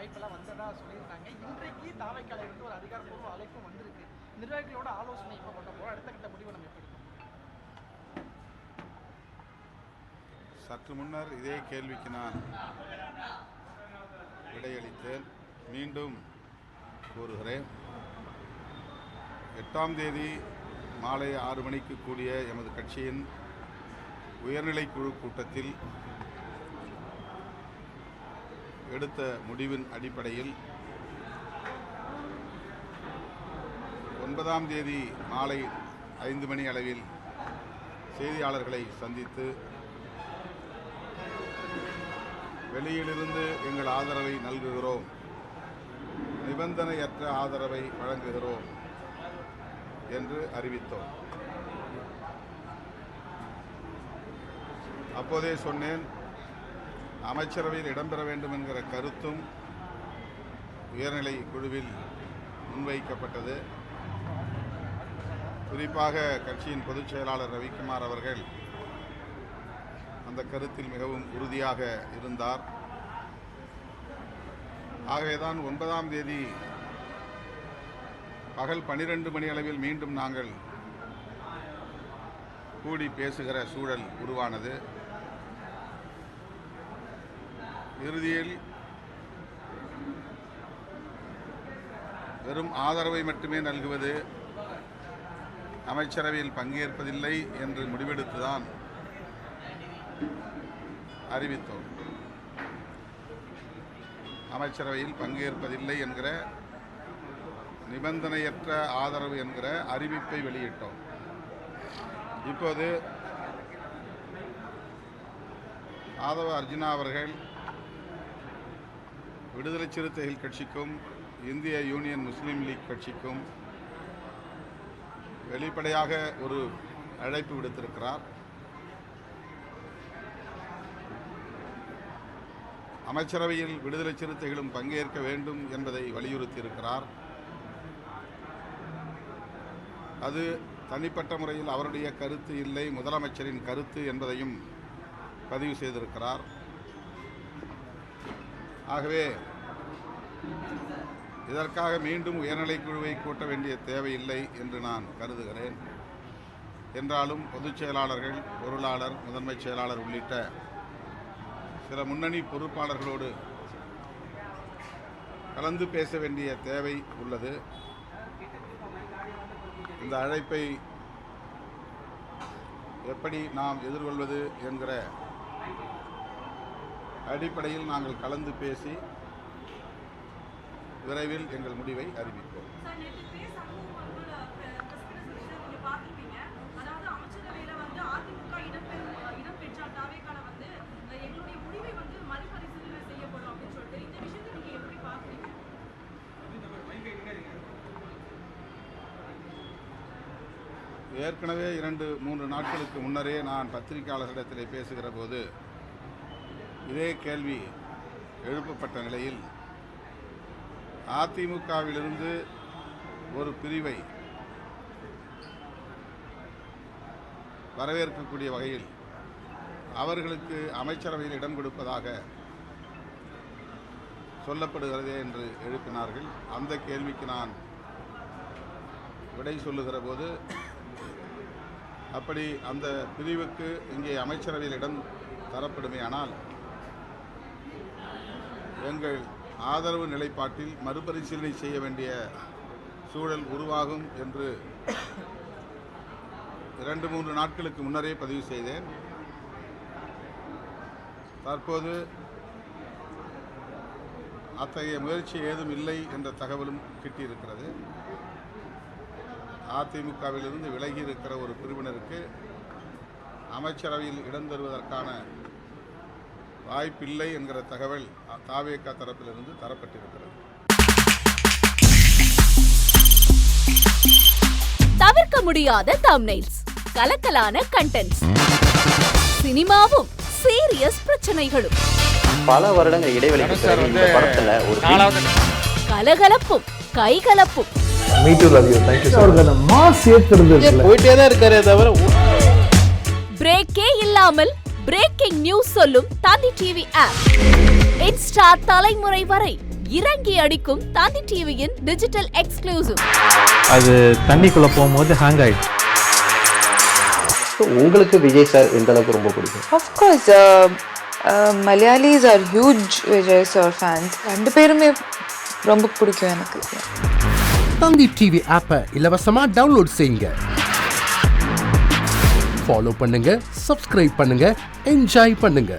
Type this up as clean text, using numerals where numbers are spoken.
வாய்ப்பெல்லாம் வந்ததா சொல்லியிருக்காங்க. இன்றைக்கு தாவைக்காலை வந்து ஒரு அதிகாரப்பூர்வ அழைப்பும் வந்திருக்கு. நிர்வாகிகளோட ஆலோசனை இப்போ பண்ண போகிறோம். அடுத்த கட்ட முடிவை நம்ம எப்படி எடுக்கணும்? சற்று முன்னர் இதே கேள்விக்கு நான் விடையளித்தேன். மீண்டும் கூறுகிறேன். 8ஆம் தேதி மாலை 6 மணிக்கு கூடிய எமது கட்சியின் உயர்நிலை குழு கூட்டத்தில் எடுத்த முடிவின் அடிப்படையில் 9ஆம் தேதி மாலை 5 மணி அளவில் செய்தியாளர்களை சந்தித்து வெளியிலிருந்து எங்கள் ஆதரவை நல்குகிறோம், நிபந்தனையற்ற ஆதரவை வழங்குகிறோம் என்று அறிவித்தோம். அப்போதே சொன்னேன், அமைச்சரவையில் இடம்பெற வேண்டும் என்கிற கருத்தும் உயர்நிலை குழுவில் முன்வைக்கப்பட்டது. குறிப்பாக கட்சியின் பொதுச் செயலாளர் ரவிக்குமார் அவர்கள் அந்த கருத்தில் மிகவும் உறுதியாக இருந்தார். ஆகவேதான் 9ஆம் தேதி பகல் 12 மணி அளவில் மீண்டும் நாங்கள் கூடி பேசுகிற சூழல் உருவானது. இறுதியில் வெறும் ஆதரவை மட்டுமே நல்குவது, அமைச்சரவையில் பங்கேற்பதில்லை என்று முடிவெடுத்துதான் அறிவித்தோம். அமைச்சரவையில் பங்கேற்பதில்லை என்கிற நிபந்தனையற்ற ஆதரவு என்கிற அறிவிப்பை வெளியிட்டோம். இப்போது ஆதவ அர்ஜுனா அவர்கள் விடுதலை சிறுத்தைகள் கட்சிக்கும் இந்திய யூனியன் முஸ்லீம் லீக் கட்சிக்கும் வெளிப்படையாக ஒரு அழைப்பு விடுத்திருக்கிறார். அமைச்சரவையில் விடுதலை சிறுத்தைகளும் பங்கேற்க வேண்டும் என்பதை வலியுறுத்தியிருக்கிறார். அது தனிப்பட்ட முறையில் அவருடைய கருத்து இல்லை, முதலமைச்சரின் கருத்து என்பதையும் பதிவு செய்திருக்கிறார். ஆகவே இதற்காக மீண்டும் உயர்நிலைக் குழுவை கூட்ட வேண்டிய தேவையில்லை என்று நான் கருதுகிறேன். என்றாலும் பொதுச் செயலாளர்கள், பொருளாளர், முதன்மைச் செயலாளர் உள்ளிட்ட சில முன்னணி பொறுப்பாளர்களோடு கலந்து பேச வேண்டிய தேவை உள்ளது. இந்த அழைப்பை எப்படி நாம் எதிர்கொள்வது என்கிற அடிப்படையில் நாங்கள் கலந்து பேசி விரைவில் எங்கள் முடிவை அறிவிப்போம். ஏற்கனவே 2-3 நாட்களுக்கு முன்னரே நான் பத்திரிகையாளர்களிடத்திலே பேசுகிற போது இதே கேள்வி எழுப்பப்பட்ட நிலையில் அதிமுகவிலிருந்து ஒரு பிரிவை வரவேற்கக்கூடிய வகையில் அவர்களுக்கு அமைச்சரவையில் இடம் கொடுப்பதாக சொல்லப்படுகிறதே என்று எழுப்பினார்கள். அந்த கேள்விக்கு நான் விடை சொல்லுகிற போது, அப்படி அந்த பிரிவுக்கு இங்கே அமைச்சரவையில் இடம் தரப்படுமேயானால் எங்கள் ஆதரவு நிலைப்பாட்டில் மறுபரிசீலனை செய்ய வேண்டிய சூழல் உருவாகும் என்று 2-3 நாட்களுக்கு முன்னரே பதிவு செய்தேன். தற்போது அத்தகைய முயற்சி ஏதும் இல்லை என்ற தகவலும் கிட்டியிருக்கிறது. அதிமுகவிலிருந்து விலகி இருக்கிற ஒரு பிரிவினருக்கு அமைச்சரவையில் இடம் தருவதற்கான வாய்ப்பில்லை என்கிற தகவல் தாவேகா தரப்பிலிருந்து தரப்பட்டிருக்கிறது. தவிர்க்க முடியாத தம்ப்நெயில்ஸ், கலக்கலான கண்டென்ட்ஸ், சினிமாவும் சீரியஸ் பிரச்சனைகளும், பல வருடங்கள் இடைவெளிக்கு பிறகு இந்த படத்துல ஒரு கலகலப்பும் கைகலப்பும், பிரேக்கே இல்லாமல் பிரேக்கிங் நியூஸ் சொல்லும் தந்தி டிவி ஆப். இன்ஸ்டா தலைமுறை வரை இறங்கி அடிக்கும் தந்தி டிவியின் டிஜிட்டல் எக்ஸ்க்ளூசிவ். அது தண்ணிக்குள்ள போகும்போது ஹேங் ஆயிடுச்சு. உங்களுக்கு விஜய் சார் எந்த அளவுக்கு ரொம்ப பிடிக்கும்? Of course, Malayalis are huge Vijay sir fans. ரெண்டு பேருமே ரொம்ப பிடிக்கும் எனக்கு. தந்தி டிவி ஆப்பை இலவசமா டவுன்லோட் செய்யுங்க. ஃபாலோ பண்ணுங்க, சப்ஸ்கிரைப் பண்ணுங்க, என்ஜாய் பண்ணுங்க.